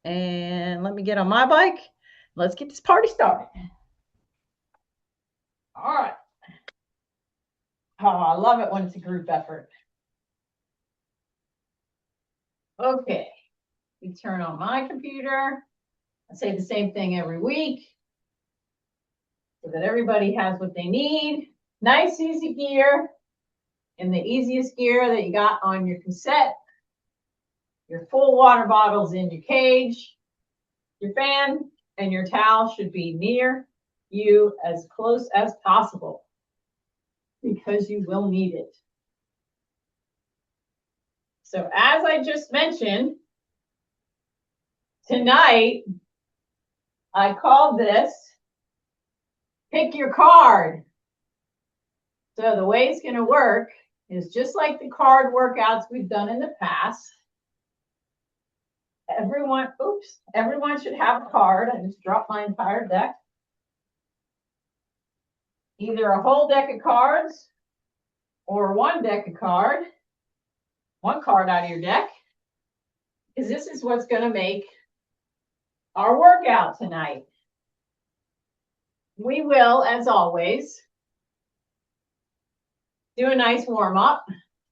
And let me get on my bike. Let's get this party started. All right. Oh, I love it when it's a group effort. Okay. We turn on my computer. I say the same thing every week so that everybody has what they need. Nice, easy gear. And the easiest gear that you got on your cassette. Your full water bottles in your cage. Your fan and your towel should be near you as close as possible because you will need it. So as I just mentioned, tonight I called this Pick Your Card. So the way it's going to work is just like the card workouts we've done in the past. Everyone should have a card. I just dropped my entire deck. Either a whole deck of cards or one deck of cards. One card out of your deck, because this is what's going to make our workout tonight. We will, as always, do a nice warm-up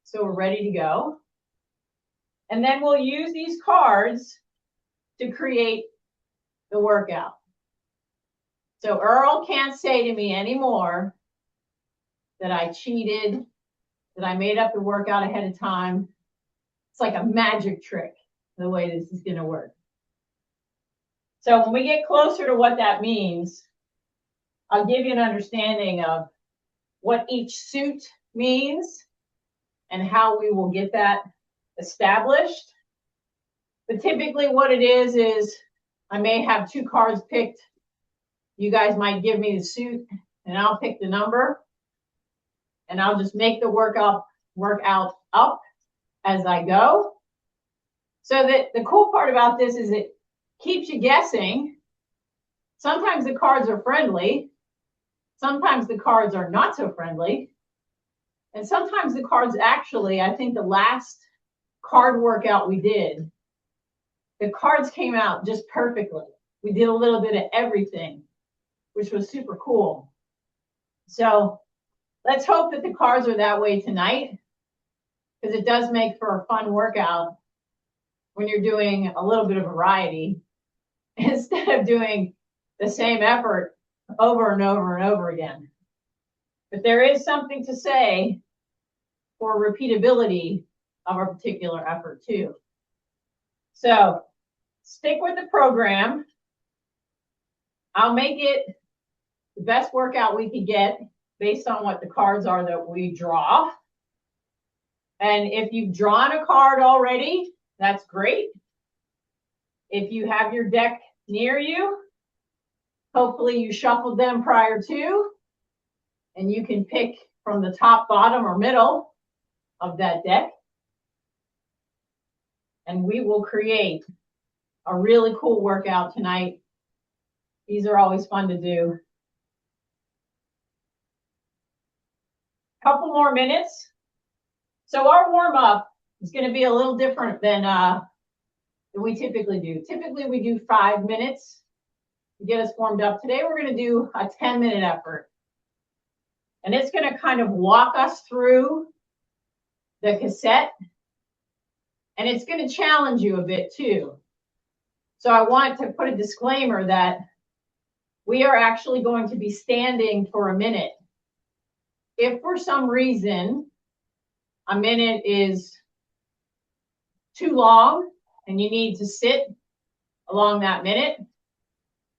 so we're ready to go. And then we'll use these cards to create the workout. So Earl can't say to me anymore that I cheated, that I made up the workout ahead of time. It's like a magic trick, the way this is going to work. So when we get closer to what that means, I'll give you an understanding of what each suit means and how we will get that established. But typically what it is I may have two cards picked. You guys might give me the suit and I'll pick the number. And I'll just make the workout up as I go. So that the cool part about this is it keeps you guessing. Sometimes the cards are friendly. Sometimes the cards are not so friendly. And sometimes the cards actually, I think the last card workout we did, the cards came out just perfectly. We did a little bit of everything, which was super cool. So let's hope that the cards are that way tonight, because it does make for a fun workout when you're doing a little bit of variety instead of doing the same effort over and over and over again. But there is something to say for repeatability of a particular effort too. So stick with the program. I'll make it the best workout we can get based on what the cards are that we draw. And if you've drawn a card already, that's great. If you have your deck near you, hopefully you shuffled them prior to, and you can pick from the top, bottom, or middle of that deck. And we will create a really cool workout tonight. These are always fun to do. Couple more minutes. So our warm-up is going to be a little different than we typically do. Typically, we do 5 minutes to get us warmed up. Today, we're going to do a 10-minute effort. And it's going to kind of walk us through the cassette. And it's going to challenge you a bit, too. So I want to put a disclaimer that we are actually going to be standing for a minute. If for some reason a minute is too long and you need to sit along that minute,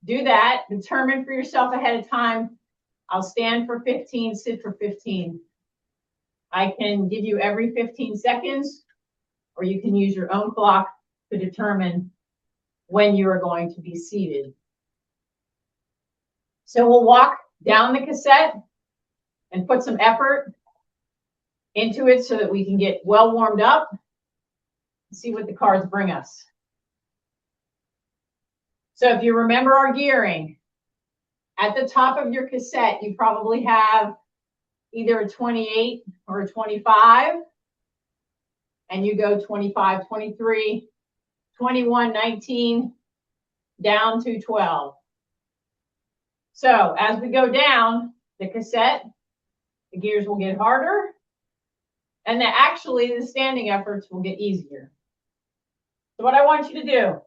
do that. Determine for yourself ahead of time. I'll stand for 15, sit for 15. I can give you every 15 seconds, or you can use your own clock to determine when you are going to be seated. So we'll walk down the cassette and put some effort into it so that we can get well warmed up and see what the cards bring us. So if you remember our gearing, at the top of your cassette, you probably have either a 28 or a 25, and you go 25, 23, 21, 19, down to 12. So as we go down the cassette, the gears will get harder, and actually the standing efforts will get easier. So what I want you to do,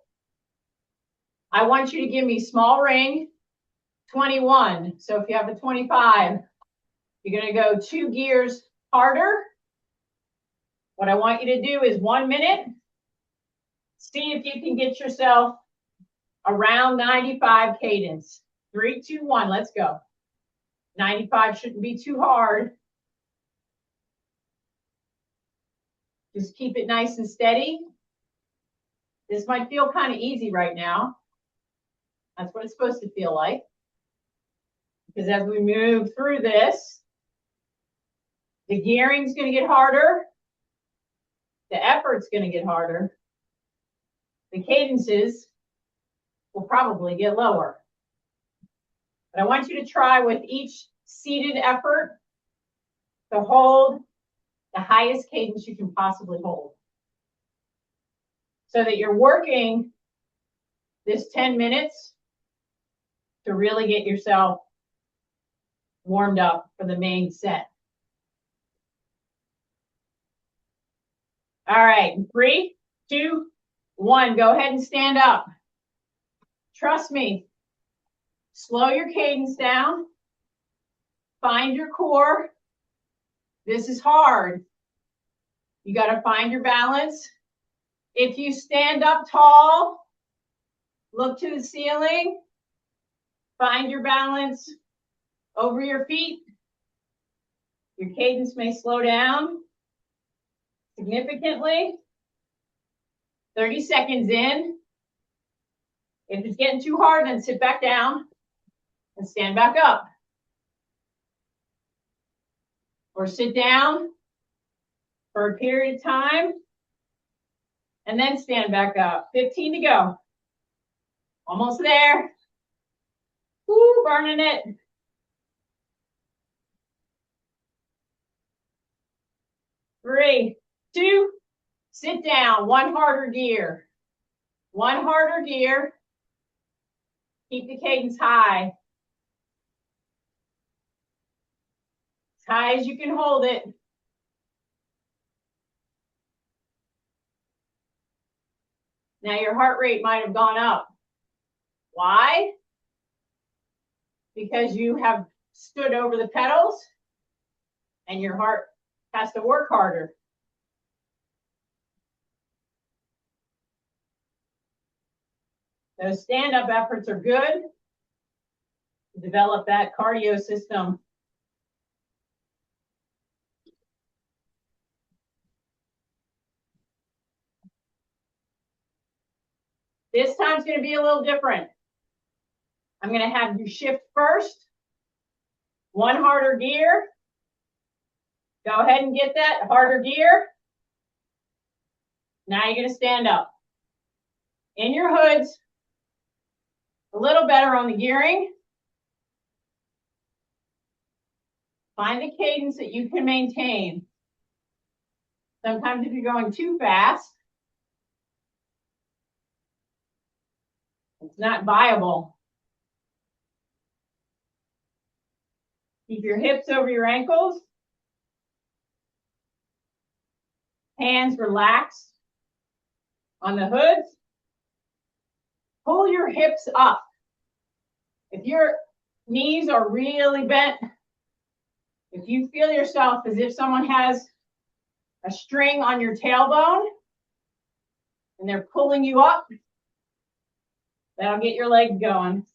I want you to give me small ring 21. So if you have a 25, you're going to go 2 gears harder. What I want you to do is 1 minute. See if you can get yourself around 95 cadence. 3, 2, 1, let's go. 95 shouldn't be too hard. Just keep it nice and steady. This might feel kind of easy right now. That's what it's supposed to feel like. Because as we move through this, the gearing's going to get harder. The effort's going to get harder. The cadences will probably get lower. But I want you to try with each seated effort to hold the highest cadence you can possibly hold. So that you're working this 10 minutes to really get yourself warmed up for the main set. All right, 3, 2, 1, go ahead and stand up. Trust me, slow your cadence down. Find your core. This is hard. You got to find your balance. If you stand up tall, look to the ceiling, find your balance over your feet. Your cadence may slow down significantly. 30 seconds in. If it's getting too hard, then sit back down and stand back up. Or sit down for a period of time and then stand back up. 15 to go. Almost there. Woo, burning it. Three, 2, sit down. 1 harder gear. 1 harder gear. Keep the cadence high. As high as you can hold it. Now your heart rate might have gone up. Why? Because you have stood over the pedals and your heart has to work harder. Those stand-up efforts are good to develop that cardio system. This time's going to be a little different. I'm going to have you shift first. 1 harder gear. Go ahead and get that harder gear. Now you're going to stand up. In your hoods, a little better on the gearing. Find the cadence that you can maintain. Sometimes if you're going too fast, it's not viable. Keep your hips over your ankles. Hands relaxed on the hoods. Pull your hips up. If your knees are really bent, if you feel yourself as if someone has a string on your tailbone and they're pulling you up, that'll get your legs going.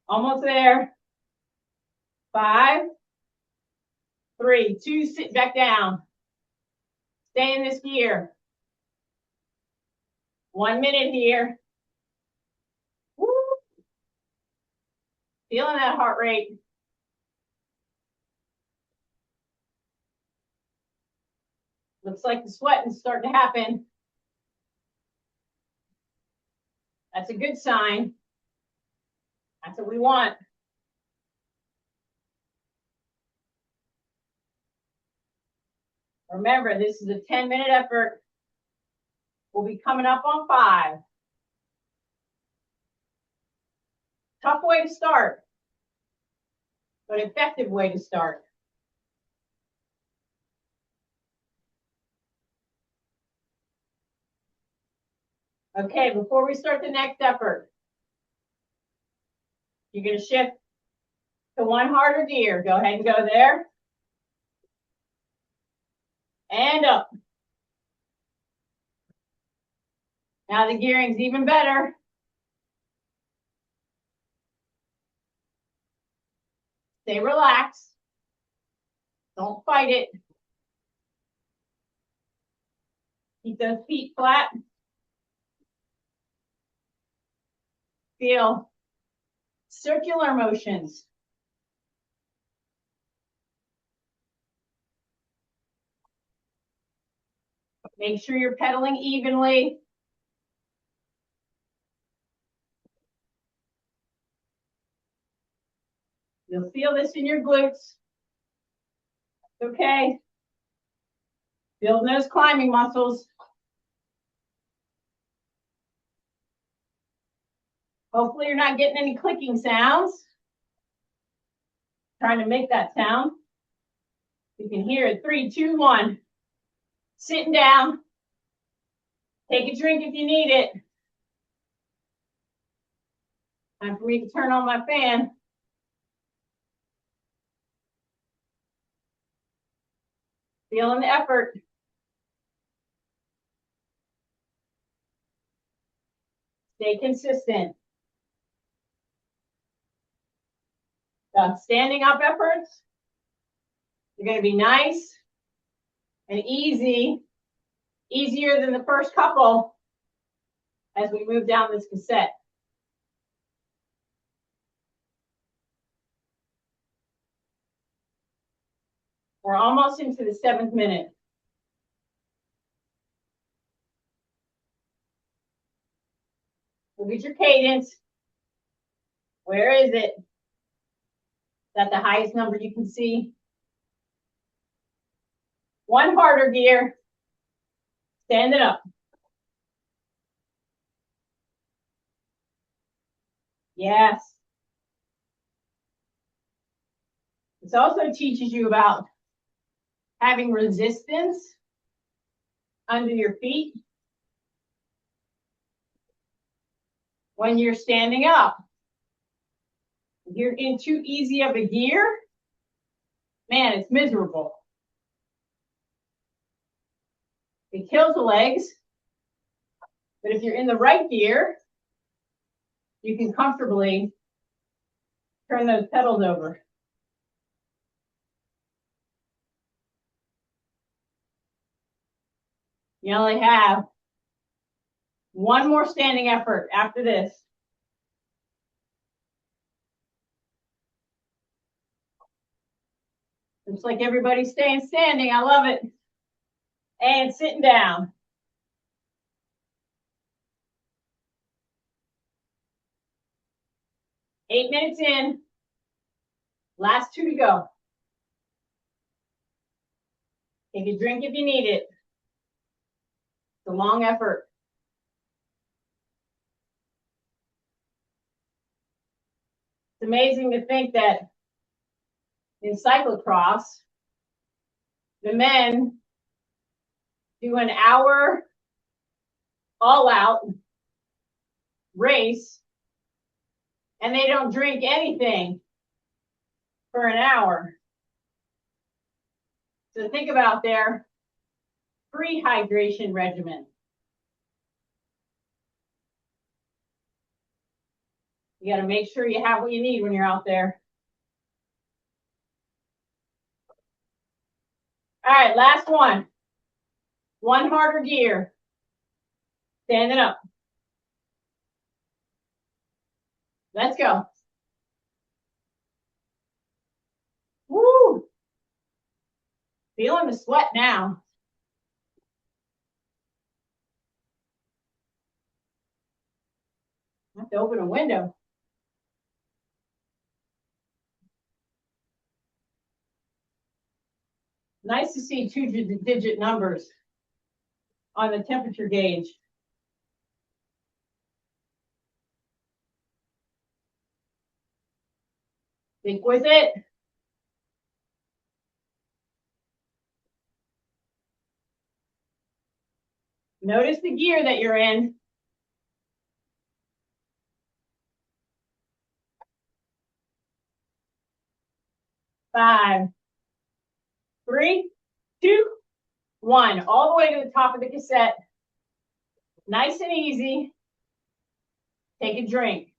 Almost there. 5, 3, 2, sit back down. Stay in this gear. 1 minute here. Woo. Feeling that heart rate. Looks like the sweating is starting to happen. That's a good sign. That's what we want. Remember, this is a 10-minute effort. We'll be coming up on 5. Tough way to start, but effective way to start. Okay, before we start the next effort, you're going to shift to one harder gear. Go ahead and go there. And up. Now the gearing's even better. Stay relaxed. Don't fight it. Keep those feet flat. Feel circular motions. Make sure you're pedaling evenly. You'll feel this in your glutes. Okay. Building those climbing muscles. Hopefully you're not getting any clicking sounds. Trying to make that sound. You can hear it. 3, 2, 1. Sitting down. Take a drink if you need it. Time for me to turn on my fan. Feeling the effort. Stay consistent. The standing up efforts are going to be nice and easy, easier than the first couple as we move down this cassette. We're almost into the 7th minute. Look at your cadence. Where is it? Is that the highest number you can see? One harder gear. Stand it up. Yes. This also teaches you about having resistance under your feet when you're standing up. If you're in too easy of a gear, man, it's miserable. It kills the legs. But if you're in the right gear, you can comfortably turn those pedals over. You only have one more standing effort after this. Looks like everybody's staying standing. I love it. And sitting down. Eight minutes in. Last 2 to go. Take a drink if you need it. It's a long effort. It's amazing to think that in cyclocross, the men do an hour all-out race, and they don't drink anything for an hour. So think about their pre-hydration regimen. You got to make sure you have what you need when you're out there. All right, last one. One harder gear. Standing up. Let's go. Woo! Feeling the sweat now. I have to open a window. Nice to see 2-digit numbers on the temperature gauge. Stick with it. Notice the gear that you're in. 5, 3, 2, 1. All the way to the top of the cassette. Nice and easy. Take a drink.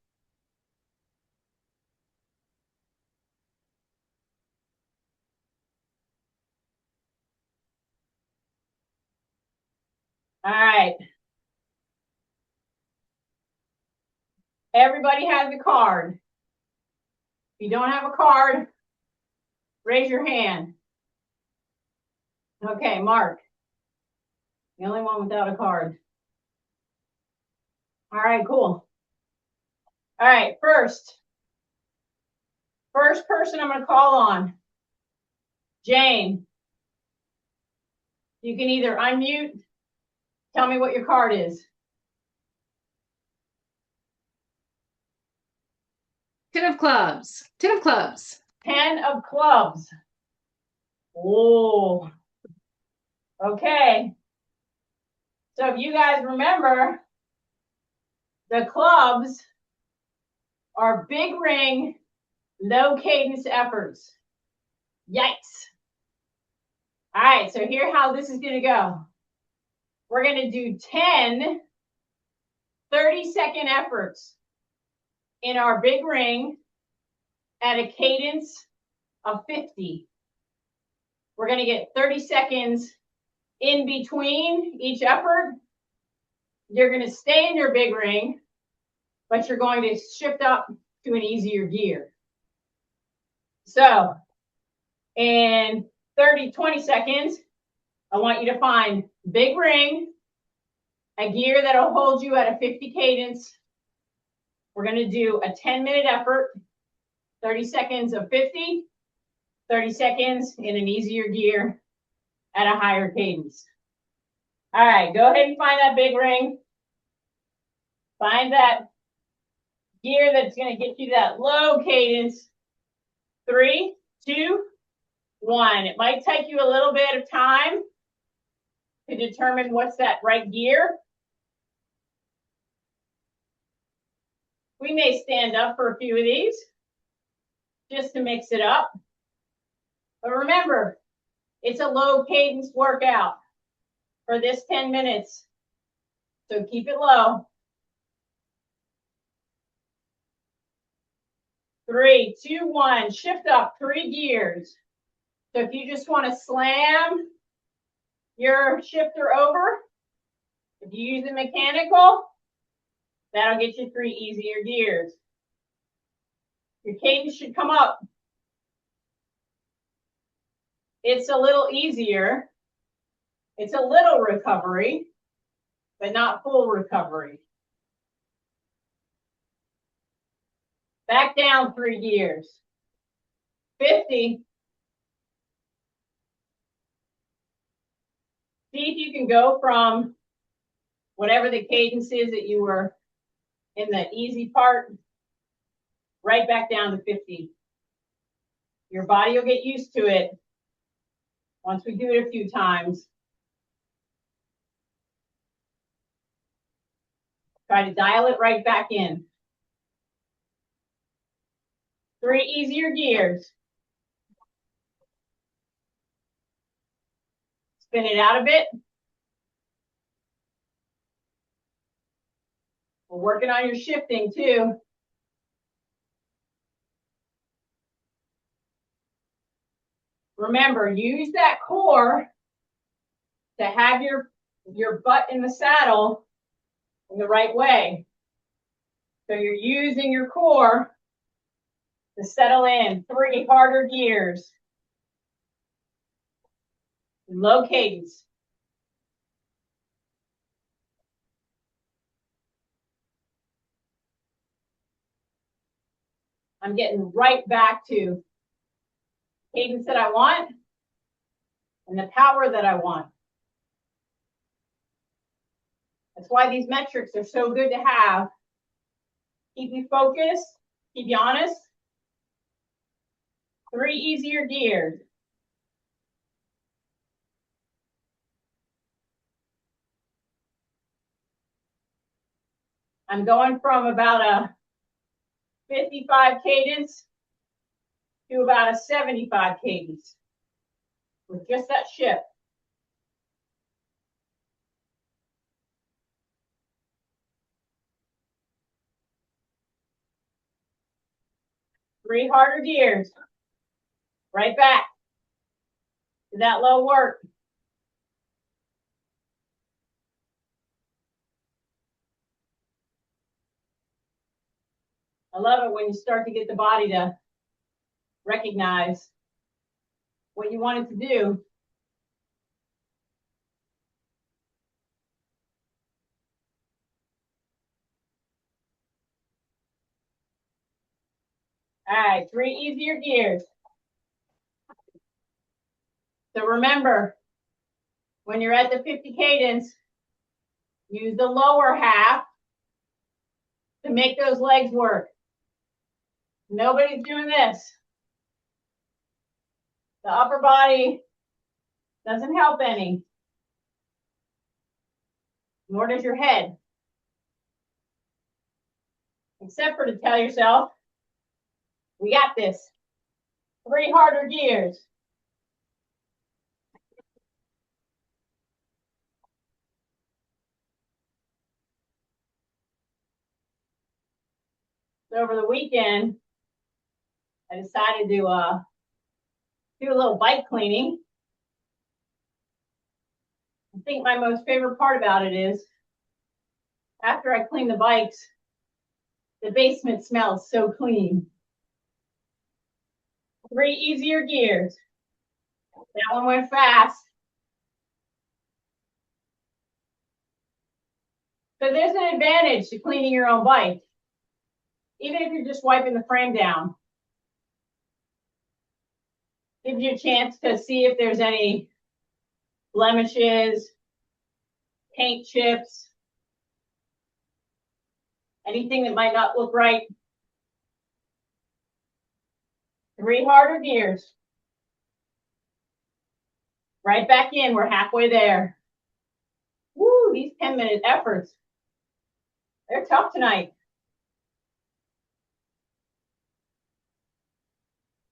All right. Everybody has a card. If you don't have a card, raise your hand. Okay, Mark. The only one without a card. All right, cool. All right, first person I'm going to call on, Jane. You can either unmute, tell me what your card is. 10 of clubs. 10 of clubs. 10 of clubs. Oh, okay. So if you guys remember, the clubs are big ring, low cadence efforts. Yikes. All right, so here's how this is going to go. We're going to do 10 30-second efforts in our big ring at a cadence of 50. We're going to get 30 seconds in between each effort. You're going to stay in your big ring, but you're going to shift up to an easier gear. So in 20 seconds, I want you to find big ring, a gear that'll hold you at a 50 cadence. We're going to do a 10-minute effort, 30 seconds of 50, 30 seconds in an easier gear at a higher cadence. All right, go ahead and find that big ring. Find that gear that's going to get you that low cadence. 3, 2, 1. It might take you a little bit of time to determine what's that right gear. We may stand up for a few of these just to mix it up. But remember, it's a low cadence workout for this 10 minutes. So keep it low. 3, 2, 1. Shift up 3 gears. So if you just want to slam your shifter over, if you use a mechanical, that'll get you 3 easier gears. Your cadence should come up. It's a little easier. It's a little recovery, but not full recovery. Back down 3 gears. 50. See if you can go from whatever the cadence is that you were in the easy part, right back down to 50. Your body will get used to it once we do it a few times. Try to dial it right back in. 3 easier gears. Spin it out a bit. We're working on your shifting too. Remember, use that core to have your butt in the saddle in the right way. So you're using your core to settle in. 3 harder gears. Low cadence. I'm getting right back to cadence that I want and the power that I want. That's why these metrics are so good to have. Keep you focused, keep you honest. 3 easier gears. I'm going from about a 55 cadence to about a 75 cadence with just that shift. Three harder gears. Right back to that low work. I love it when you start to get the body to recognize what you want it to do. All right, 3 easier gears. So remember, when you're at the 50 cadence, use the lower half to make those legs work. Nobody's doing this. The upper body doesn't help any, nor does your head. Except for to tell yourself, we got this. 3 harder gears. So over the weekend, I decided to do a little bike cleaning. I think my most favorite part about it is after I clean the bikes, the basement smells so clean. 3 easier gears. That one went fast. So there's an advantage to cleaning your own bike, even if you're just wiping the frame down. Gives you a chance to see if there's any blemishes, paint chips, anything that might not look right. 3 harder gears. Right back in, we're halfway there. Woo, these 10-minute efforts. They're tough tonight.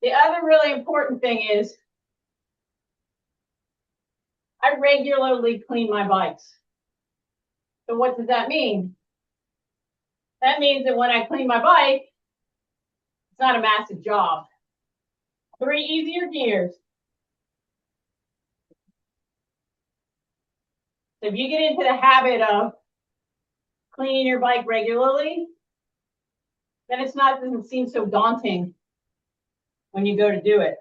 The other really important thing is I regularly clean my bikes. So what does that mean? That means that when I clean my bike, it's not a massive job. 3 easier gears. So if you get into the habit of cleaning your bike regularly, then it doesn't seem so daunting when you go to do it.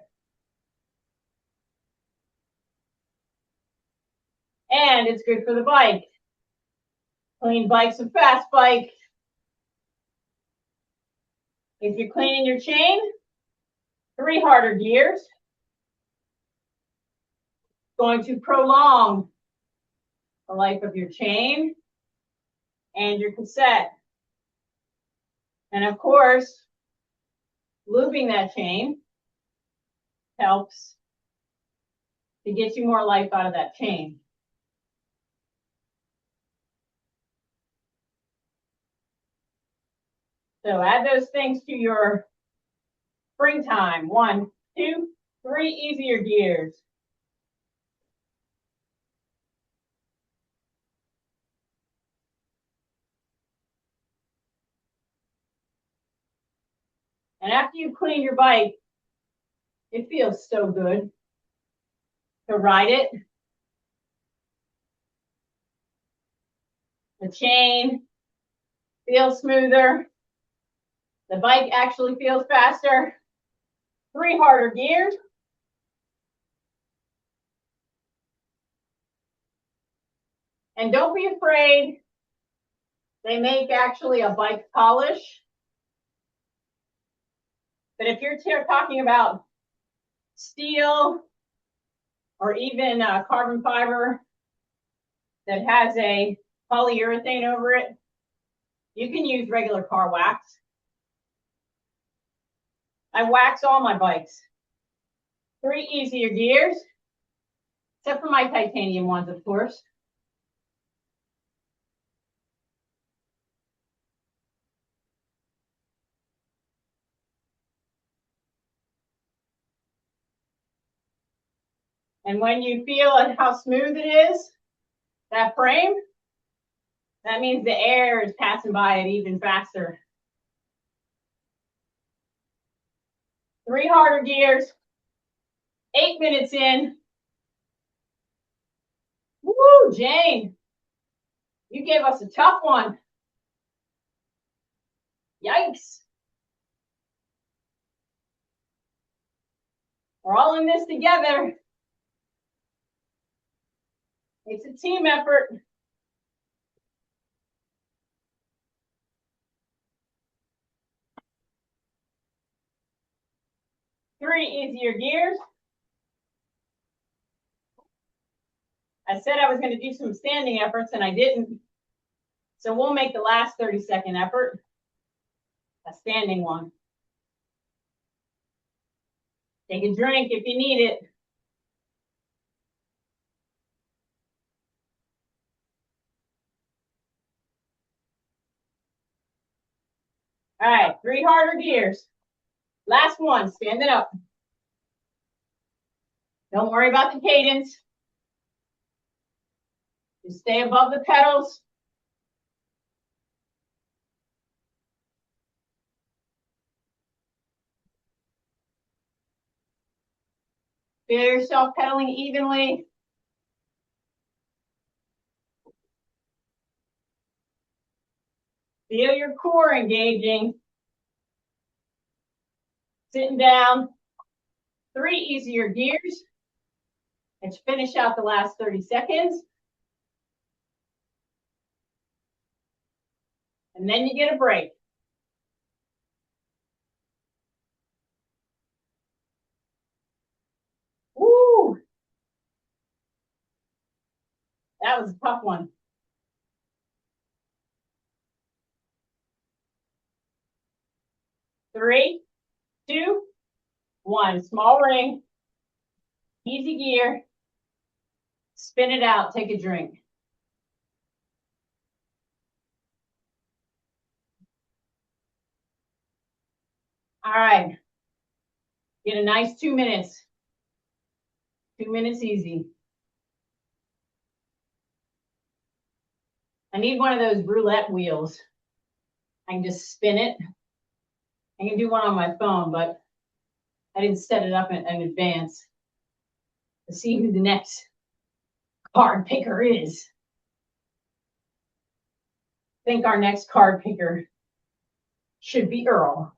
And it's good for the bike. Clean bike's a fast bike. If you're cleaning your chain, 3 harder gears. Going to prolong the life of your chain and your cassette. And of course, looping that chain helps to get you more life out of that chain. So add those things to your springtime. 1, 2, 3 easier gears. And after you clean your bike, it feels so good to ride it. The chain feels smoother. The bike actually feels faster. 3 harder gears. And don't be afraid. They make actually a bike polish. But if you're talking about steel or even carbon fiber that has a polyurethane over it, you can use regular car wax. I wax all my bikes. 3 easier gears, except for my titanium ones, of course. And when you feel how smooth it is, that frame, that means the air is passing by it even faster. 3 harder gears, 8 minutes in. Woo, Jane, you gave us a tough one. Yikes. We're all in this together. It's a team effort. Three easier gears. I said I was going to do some standing efforts and I didn't. So we'll make the last 30-second effort a standing one. Take a drink if you need it. All right, 3 harder gears. Last one, stand it up. Don't worry about the cadence. Just stay above the pedals. Feel yourself pedaling evenly. Feel your core engaging. Sitting down. 3 easier gears. Let's finish out the last 30 seconds. And then you get a break. Woo! That was a tough one. 3, 2, 1. Small ring. Easy gear. Spin it out. Take a drink. All right. Get a nice 2 minutes. 2 minutes easy. I need one of those roulette wheels. I can just spin it. I can do one on my phone, but I didn't set it up in advance to see who the next card picker is. I think our next card picker should be Earl.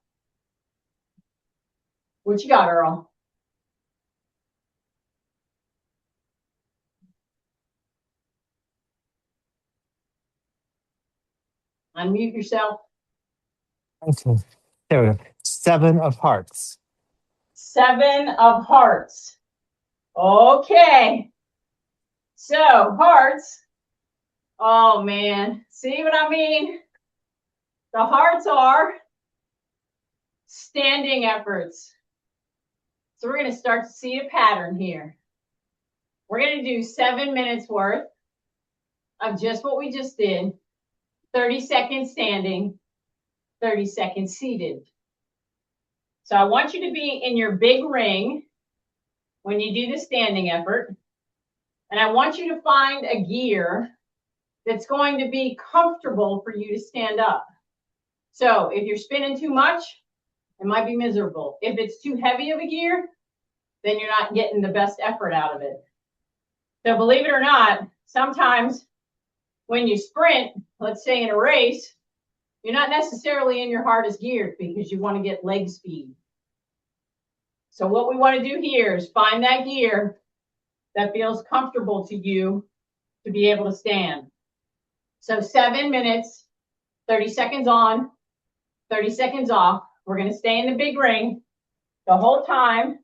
What you got, Earl? Unmute yourself. Okay. There we go. 7 of hearts. 7 of hearts. Okay. So, hearts. Oh, man. See what I mean? The hearts are standing efforts. So, we're going to start to see a pattern here. We're going to do 7 minutes worth of just what we just did. 30 seconds standing, 30 seconds seated. So I want you to be in your big ring when you do the standing effort. And I want you to find a gear that's going to be comfortable for you to stand up. So if you're spinning too much, it might be miserable. If it's too heavy of a gear, then you're not getting the best effort out of it. So believe it or not, sometimes when you sprint, let's say in a race, you're not necessarily in your hardest gear because you want to get leg speed. So what we want to do here is find that gear that feels comfortable to you to be able to stand. So 7 minutes, 30 seconds on, 30 seconds off. We're going to stay in the big ring the whole time.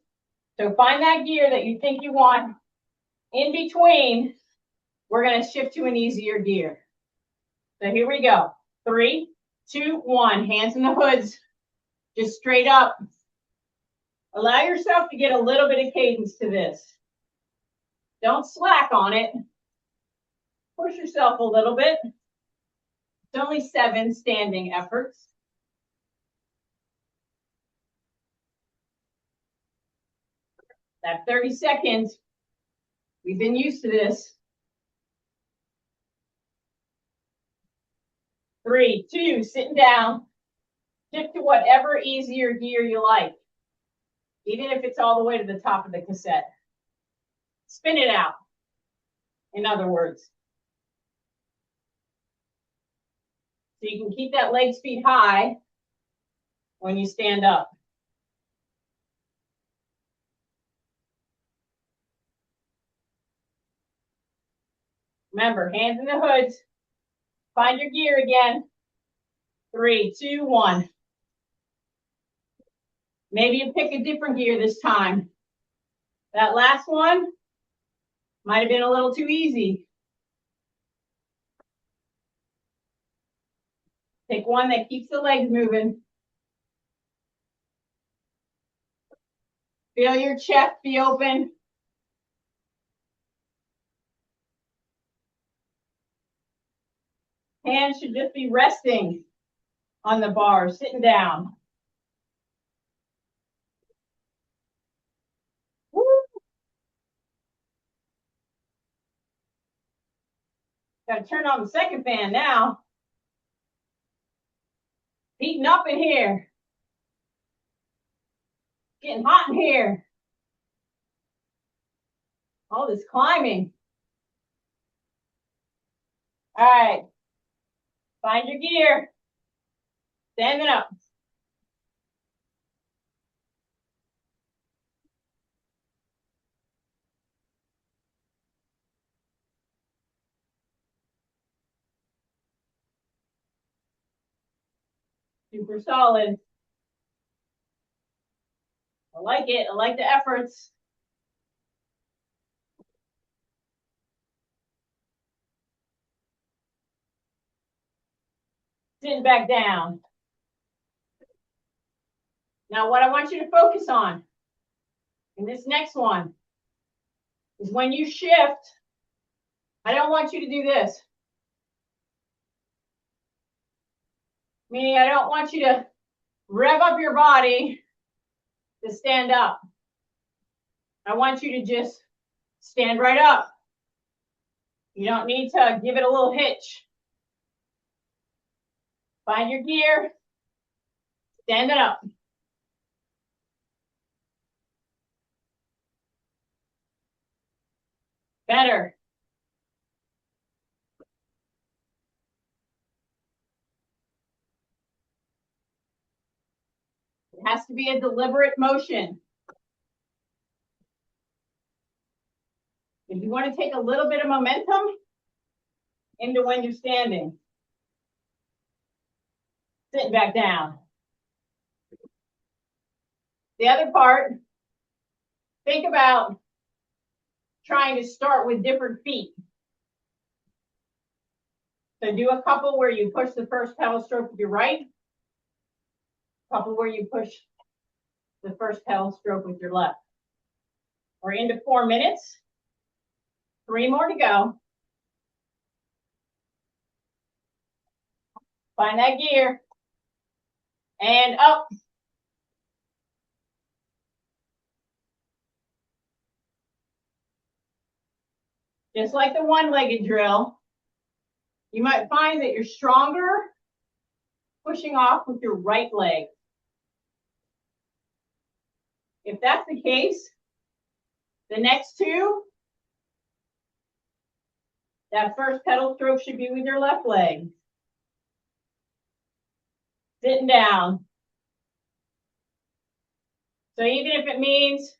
So find that gear that you think you want. In between, we're going to shift to an easier gear. So here we go. 3, 2, 1. Hands in the hoods. Just straight up. Allow yourself to get a little bit of cadence to this. Don't slack on it. Push yourself a little bit. It's only 7 standing efforts. That 30 seconds, we've been used to this. 3, 2, sitting down. Shift to whatever easier gear you like, even if it's all the way to the top of the cassette. Spin it out, in other words. So you can keep that leg speed high when you stand up. Remember, hands in the hoods. Find your gear again. 3, 2, 1. Maybe you pick a different gear this time. That last one might have been a little too easy. Pick one that keeps the legs moving. Feel your chest be open. Hands should just be resting on the bar, sitting down. Woo. Got to turn on the second fan now. Heating up in here. Getting hot in here. All this climbing. All right. Find your gear. Stand it up. Super solid. I like it. I like the efforts. Sitting back down. Now what I want you to focus on in this next one is when you shift, I don't want you to do this. Meaning I don't want you to rev up your body to stand up. I want you to just stand right up. You don't need to give it a little hitch. Find your gear. Stand it up. Better. It has to be a deliberate motion. If you want to take a little bit of momentum into when you're standing. Sitting back down. The other part, think about trying to start with different feet. So do a couple where you push the first pedal stroke with your right. A couple where you push the first pedal stroke with your left. We're into 4 minutes. 3 more to go. Find that gear. And up. Just like the one-legged drill, you might find that you're stronger pushing off with your right leg. If that's the case, the next 2, that first pedal stroke should be with your left leg. Sitting down. So even if it means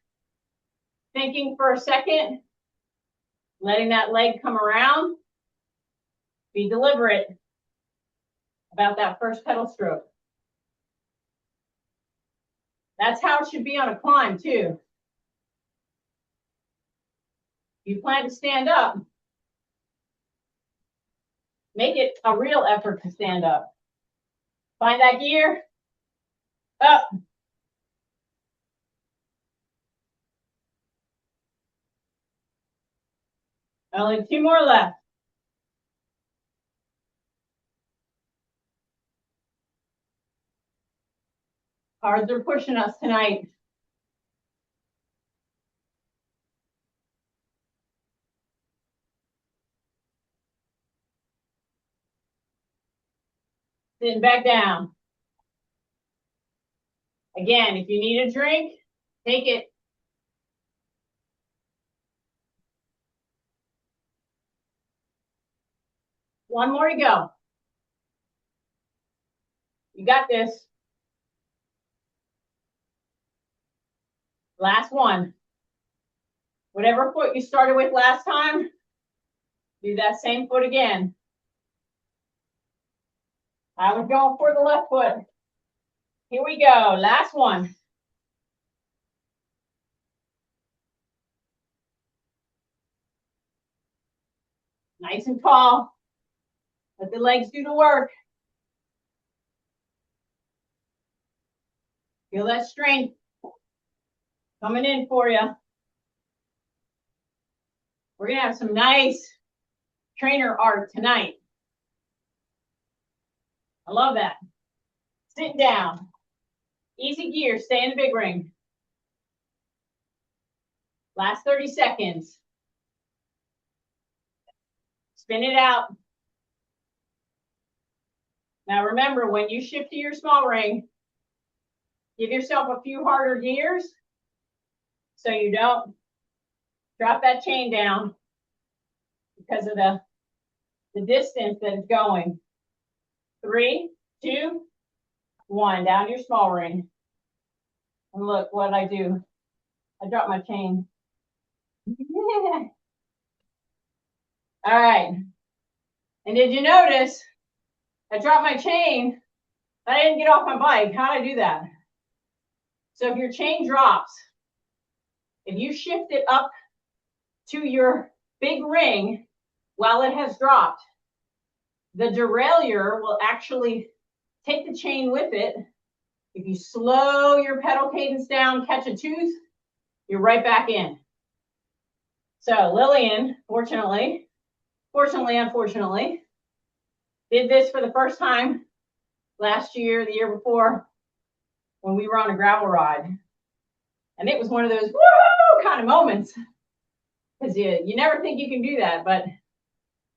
thinking for a second, letting that leg come around, be deliberate about that first pedal stroke. That's how it should be on a climb too. You plan to stand up, make it a real effort to stand up. Find that gear, up. Only 2 more left. Cards are pushing us tonight. Sitting back down. Again, if you need a drink, take it. One more to go. You got this. Last one. Whatever foot you started with last time, do that same foot again. I was going for the left foot. Here we go. Last one. Nice and tall. Let the legs do the work. Feel that strength coming in for you. We're going to have some nice trainer art tonight. I love that. Sit down. Easy gear. Stay in the big ring. Last 30 seconds. Spin it out. Now remember, when you shift to your small ring, give yourself a few harder gears so you don't drop that chain down because of the distance that it's going. 3, 2, 1. Down your small ring. And look what I do. I drop my chain. All right. And did you notice I dropped my chain? I didn't get off my bike. How did I do that? So if your chain drops, if you shift it up to your big ring while it has dropped, the derailleur will actually take the chain with it. If you slow your pedal cadence down, catch a tooth, you're right back in. So Lillian, unfortunately, did this for the first time last year, the year before, when we were on a gravel ride. And it was one of those woo kind of moments. Because you never think you can do that, but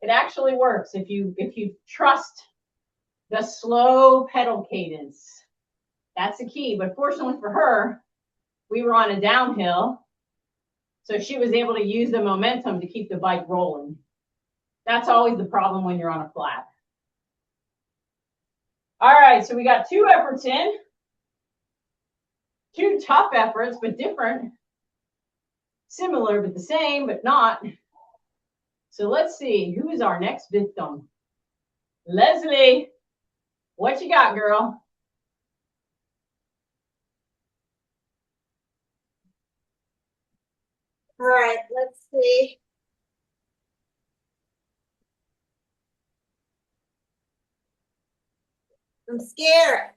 it actually works if you trust the slow pedal cadence. That's the key. But fortunately for her, we were on a downhill, so she was able to use the momentum to keep the bike rolling. That's always the problem when you're on a flat. All right, so we got 2 efforts in. 2 tough efforts, but different. Similar, but the same, but not. So let's see, who is our next victim? Leslie, what you got, girl? All right, let's see. I'm scared.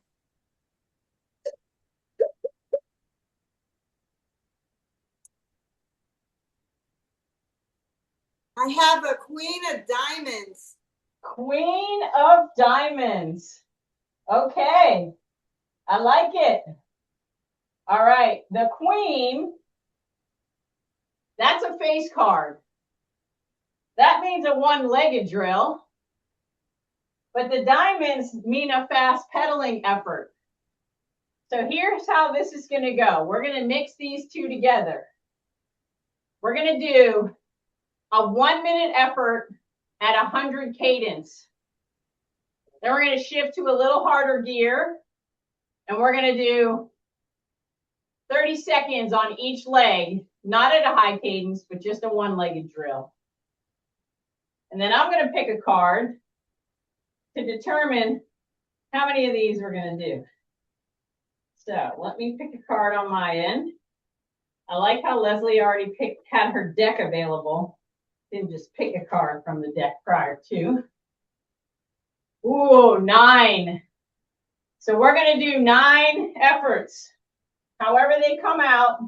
I have a queen of diamonds. Queen of diamonds. Okay, I like it. All right, the queen, that's a face card. That means a one-legged drill. But the diamonds mean a fast pedaling effort. So here's how this is going to go. We're going to mix these 2 together. We're going to do a 1-minute effort at 100 cadence. Then we're going to shift to a little harder gear. And we're going to do 30 seconds on each leg, not at a high cadence, but just a one-legged drill. And then I'm going to pick a card to determine how many of these we're going to do. So let me pick a card on my end. I like how Leslie already had her deck available. Didn't just pick a card from the deck prior to. Ooh, 9. So we're going to do 9 efforts. However they come out,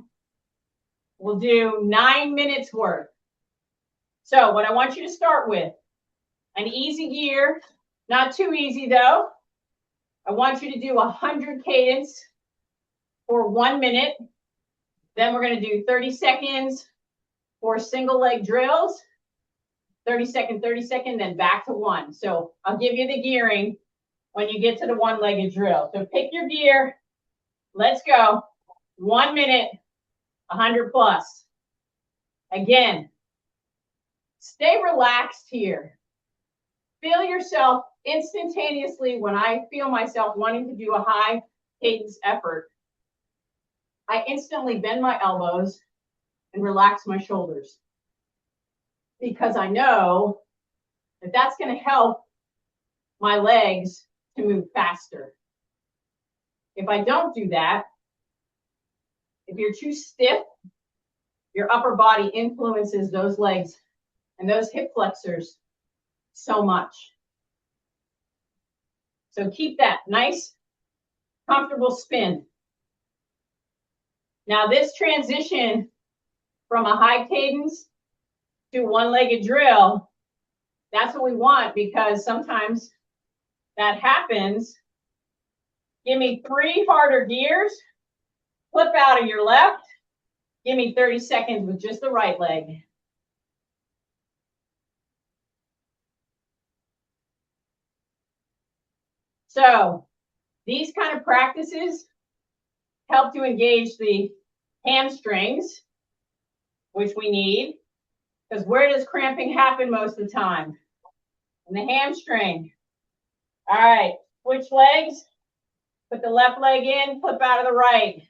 we'll do 9 minutes worth. So what I want you to start with, an easy gear, not too easy though. I want you to do 100 cadence for 1 minute. Then we're going to do 30 seconds for single leg drills. 30 second, then back to 1. So I'll give you the gearing when you get to the one-legged drill. So pick your gear. Let's go. 1 minute, 100 plus. Again, stay relaxed here. Feel yourself instantaneously when I feel myself wanting to do a high cadence effort. I instantly bend my elbows and relax my shoulders, because I know that that's going to help my legs to move faster. If I don't do that, if you're too stiff, your upper body influences those legs and those hip flexors so much. So keep that nice, comfortable spin. Now this transition from a high cadence to one-legged drill, that's what we want, because sometimes that happens. Give me 3 harder gears, flip out of your left, give me 30 seconds with just the right leg. So these kind of practices help to engage the hamstrings, which we need, because where does cramping happen most of the time? In the hamstring. All right, switch legs, put the left leg in, flip out of the right.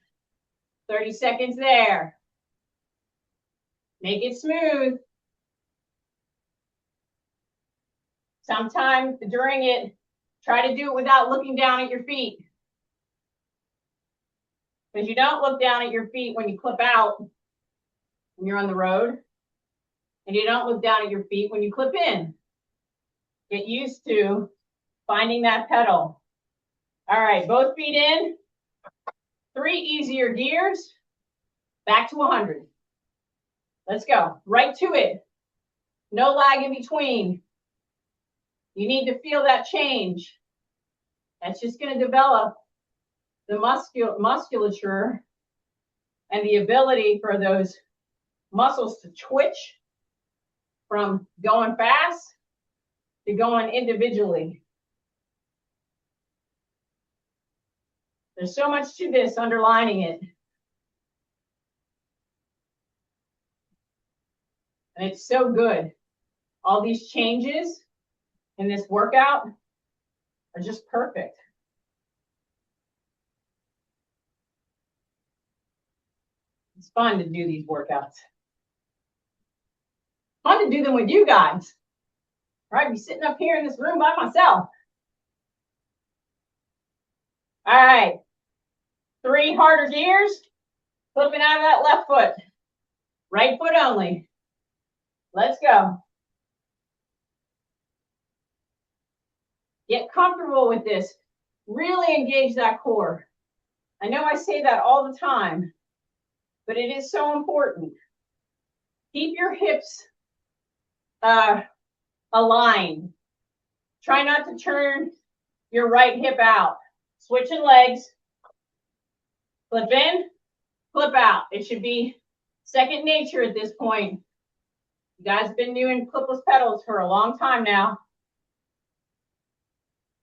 30 seconds there. Make it smooth. Sometime during it, try to do it without looking down at your feet. Because you don't look down at your feet when you clip out when you're on the road. And you don't look down at your feet when you clip in. Get used to finding that pedal. All right, both feet in. 3 easier gears. Back to 100. Let's go. Right to it. No lag in between. You need to feel that change. That's just going to develop the musculature and the ability for those muscles to twitch from going fast to going individually. There's so much to this underlining it. And it's so good. All these changes in this workout are just perfect. It's fun to do these workouts. Fun to do them with you guys. Or I'd be sitting up here in this room by myself. All right. 3 harder gears. Flipping out of that left foot. Right foot only. Let's go. Get comfortable with this. Really engage that core. I know I say that all the time, but it is so important. Keep your hips aligned. Try not to turn your right hip out. Switching legs. Flip in, flip out. It should be second nature at this point. You guys have been doing clipless pedals for a long time now.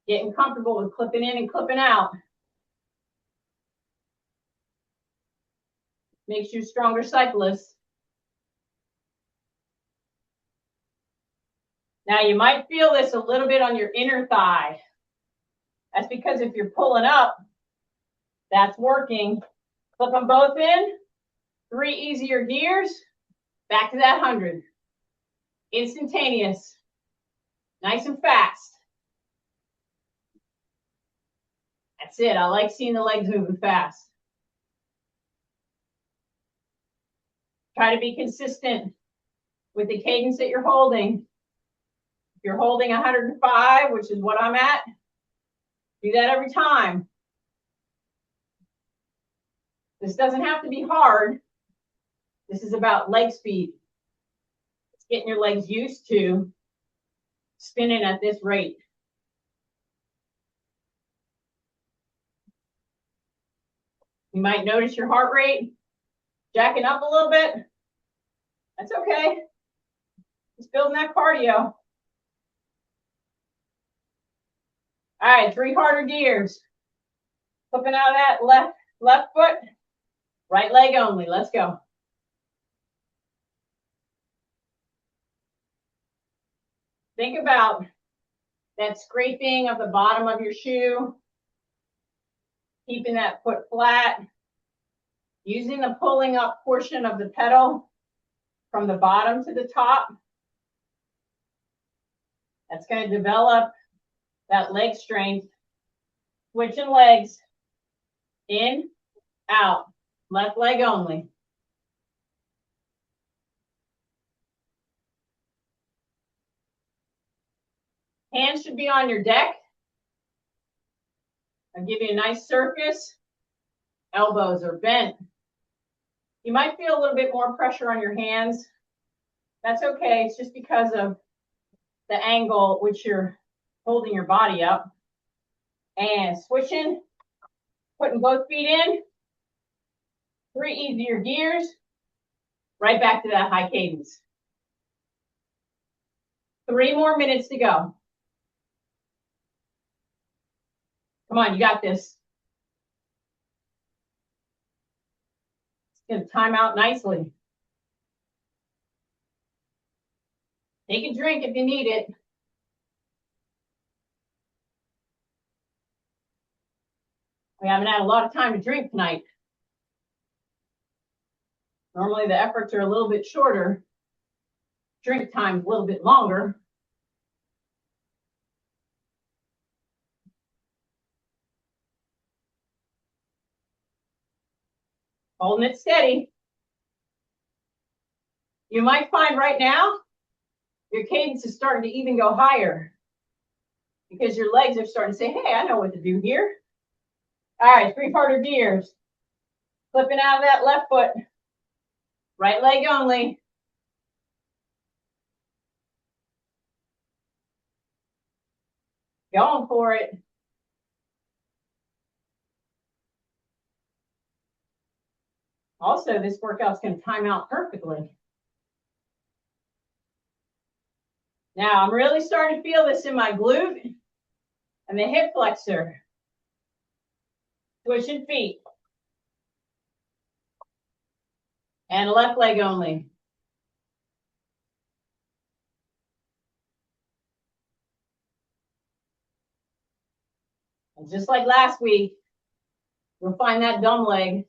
Getting comfortable with clipping in and clipping out. Makes you stronger cyclists. Now you might feel this a little bit on your inner thigh. That's because if you're pulling up, that's working. Flip them both in. 3 easier gears. Back to that 100. Instantaneous. Nice and fast. That's it. I like seeing the legs moving fast. Try to be consistent with the cadence that you're holding. If you're holding 105, which is what I'm at, do that every time. This doesn't have to be hard. This is about leg speed. getting your legs used to spinning at this rate. You might notice your heart rate jacking up a little bit. That's okay. Just building that cardio. All right, 3 harder gears. Flipping out of that left foot, right leg only. Let's go. Think about that scraping of the bottom of your shoe, keeping that foot flat, using the pulling up portion of the pedal from the bottom to the top. That's going to develop that leg strength. Switching legs, in, out, left leg only. Hands should be on your deck. I'll give you a nice surface. Elbows are bent. You might feel a little bit more pressure on your hands. That's okay. It's just because of the angle which you're holding your body up. And switching, putting both feet in. 3 easier gears. Right back to that high cadence. 3 more minutes to go. Come on, you got this. It's going to time out nicely. Take a drink if you need it. We haven't had a lot of time to drink tonight. Normally the efforts are a little bit shorter. Drink time's a little bit longer. Holding it steady. You might find right now, your cadence is starting to even go higher because your legs are starting to say, hey, I know what to do here. All right, 3 harder gears. Flipping out of that left foot. Right leg only. Going for it. Also, this workout's going to time out perfectly. Now, I'm really starting to feel this in my glute and the hip flexor. Switching feet. And left leg only. And just like last week, you'll find that dumb leg.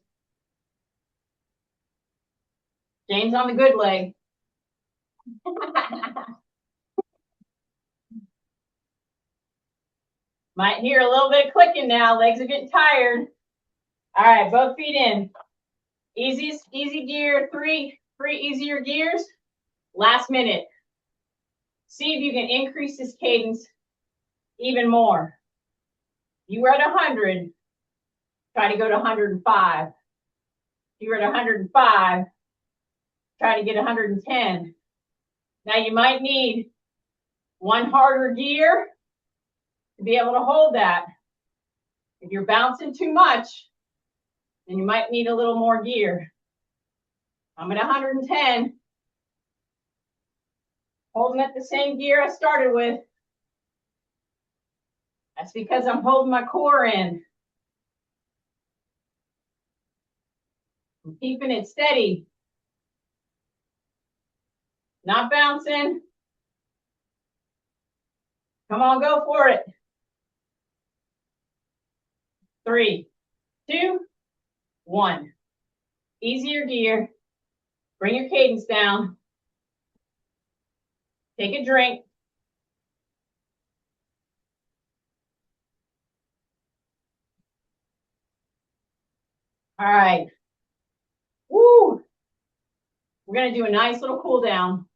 James on the good leg. Might hear a little bit of clicking now. Legs are getting tired. All right, both feet in. Easy gear, 3 easier gears. Last minute. See if you can increase this cadence even more. You were at 100. Try to go to 105. You were at 105. Try to get 110. Now you might need 1 harder gear to be able to hold that. If you're bouncing too much, then you might need a little more gear. I'm at 110. Holding at the same gear I started with. That's because I'm holding my core in. I'm keeping it steady. Not bouncing. Come on, go for it. 3, 2, 1. Easier gear. Bring your cadence down. Take a drink. All right. Woo! We're going to do a nice little cool down.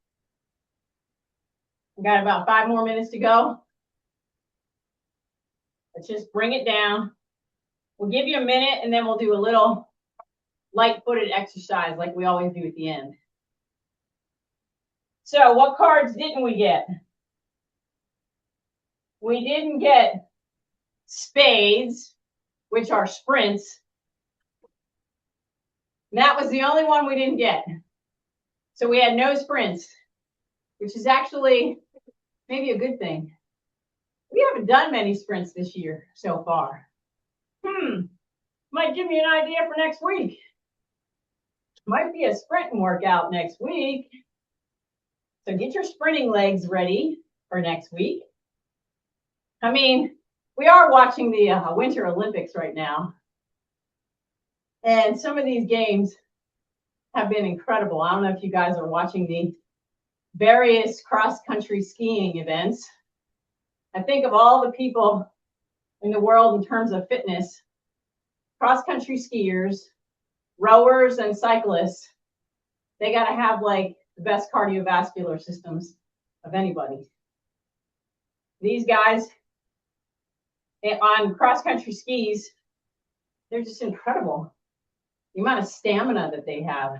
We got about 5 more minutes to go. Let's just bring it down. We'll give you a minute and then we'll do a little light-footed exercise like we always do at the end. So what cards didn't we get? We didn't get spades, which are sprints. And that was the only one we didn't get. So we had no sprints, which is actually maybe a good thing. We haven't done many sprints this year so far. Might give me an idea for next week. Might be a sprinting workout next week. So get your sprinting legs ready for next week. I mean, we are watching the Winter Olympics right now. And some of these games have been incredible. I don't know if you guys are watching the various cross-country skiing events. I think of all the people in the world in terms of fitness, cross-country skiers, rowers, and cyclists, they got to have like the best cardiovascular systems of anybody. These guys on cross-country skis, they're just incredible. The amount of stamina that they have.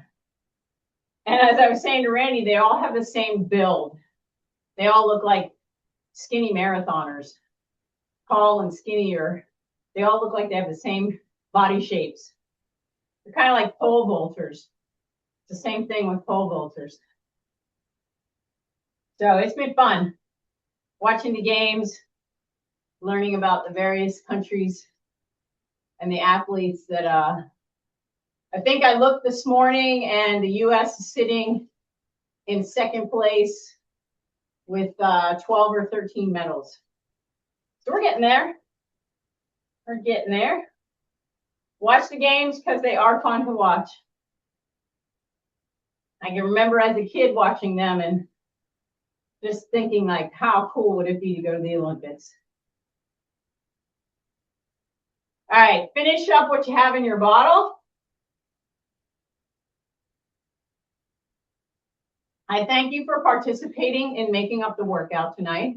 And as I was saying to Randy, they all have the same build. They all look like skinny marathoners, tall and skinnier. They all look like they have the same body shapes. They're kind of like pole vaulters. It's the same thing with pole vaulters. So it's been fun watching the games, learning about the various countries and the athletes that I think I looked this morning and the U.S. is sitting in second place with 12 or 13 medals. So we're getting there. We're getting there. Watch the games because they are fun to watch. I can remember as a kid watching them and just thinking like, how cool would it be to go to the Olympics? All right, finish up what you have in your bottle. I thank you for participating in making up the workout tonight.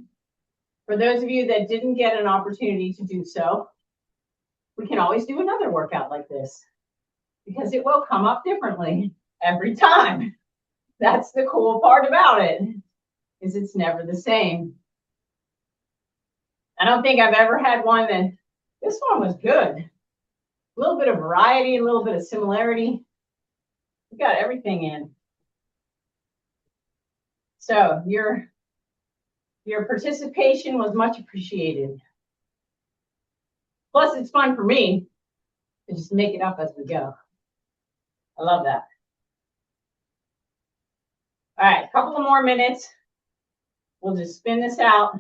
For those of you that didn't get an opportunity to do so, we can always do another workout like this because it will come up differently every time. That's the cool part about it, is it's never the same. I don't think I've ever had one that, this one was good. A little bit of variety, a little bit of similarity. We got everything in. So your participation was much appreciated. Plus, it's fun for me to just make it up as we go. I love that. All right, a couple of more minutes. We'll just spin this out.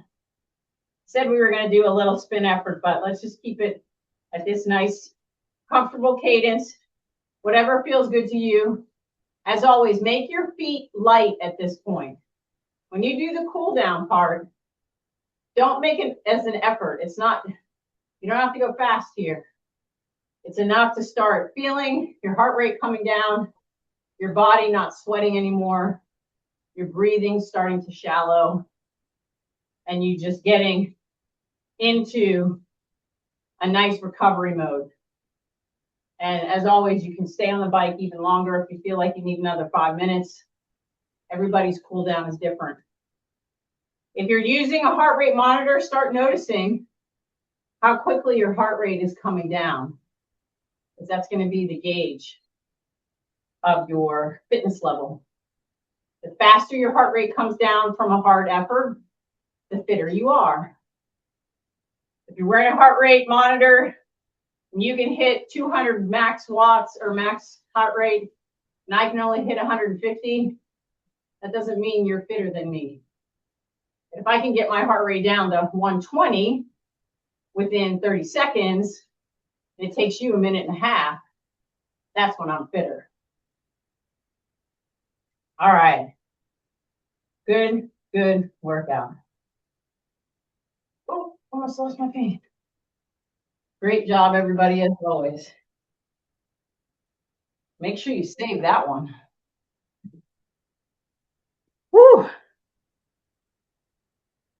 Said we were going to do a little spin effort, but let's just keep it at this nice, comfortable cadence. Whatever feels good to you. As always, make your feet light at this point. When you do the cool down part, don't make it as an effort. It's not, you don't have to go fast here. It's enough to start feeling your heart rate coming down, your body not sweating anymore, your breathing starting to shallow, and you just getting into a nice recovery mode. And as always, you can stay on the bike even longer if you feel like you need another 5 minutes. Everybody's cool down is different. If you're using a heart rate monitor, start noticing how quickly your heart rate is coming down, because that's going to be the gauge of your fitness level. The faster your heart rate comes down from a hard effort, the fitter you are. If you're wearing a heart rate monitor and you can hit 200 max watts or max heart rate, and I can only hit 150, that doesn't mean you're fitter than me. If I can get my heart rate down to 120 within 30 seconds, and it takes you a minute and a half, that's when I'm fitter. All right. Good workout. Oh, almost lost my pen. Great job, everybody, as always. Make sure you save that one. Woo!